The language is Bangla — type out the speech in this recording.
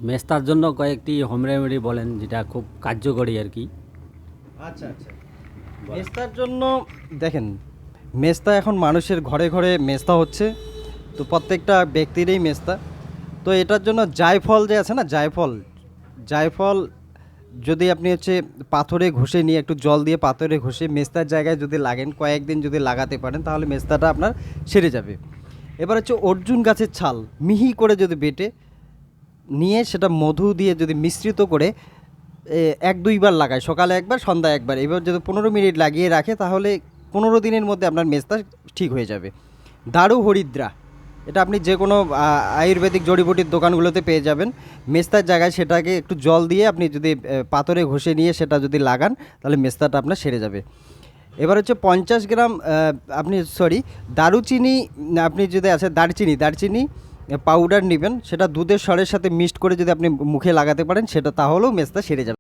মেস্তার জন্য কয়েকটি হোম রেমেডি বলেন যেটা খুব কার্যকরী আর কি। আচ্ছা আচ্ছা, মেস্তার জন্য দেখেন, মেস্তা এখন মানুষের ঘরে ঘরে মেস্তা হচ্ছে, তো প্রত্যেকটা ব্যক্তিরই মেস্তা। তো এটার জন্য জায়ফল যে আছে না, জায়ফল, জায়ফল যদি আপনি হচ্ছে পাথরে ঘষে নিয়ে একটু জল দিয়ে পাথরে ঘষে মেস্তার জায়গায় যদি লাগেন, কয়েকদিন যদি লাগাতে পারেন তাহলে মেস্তাটা আপনার সেরে যাবে। এবার হচ্ছে অর্জুন গাছের ছাল মিহি করে যদি বেটে নিয়ে সেটা মধু দিয়ে যদি মিশ্রিত করে 1-2 বার লাগায়, সকালে একবার সন্ধ্যায় একবার, এবার যদি 15 মিনিট লাগিয়ে রাখে তাহলে 15 দিনের মধ্যে আপনার মেস্তা ঠিক হয়ে যাবে। দারু হরিদ্রা, এটা আপনি যে কোনো আয়ুর্বেদিক জড়িবুটির দোকানগুলোতে পেয়ে যাবেন। মেস্তার জায়গায় সেটাকে একটু জল দিয়ে আপনি যদি পাথরে ঘষে নিয়ে সেটা যদি লাগান তাহলে মেস্তাটা আপনার সেরে যাবে। এবার হচ্ছে 50 গ্রাম আপনি দারুচিনি, আপনি যদি আছে দারচিনি, দারচিনি পাউডার নেবেন, সেটা দুধের স্বরের সাথে মিক্সড করে যদি আপনি মুখে লাগাতে পারেন সেটা তাহলেও মেস্তা সেরে যাবে।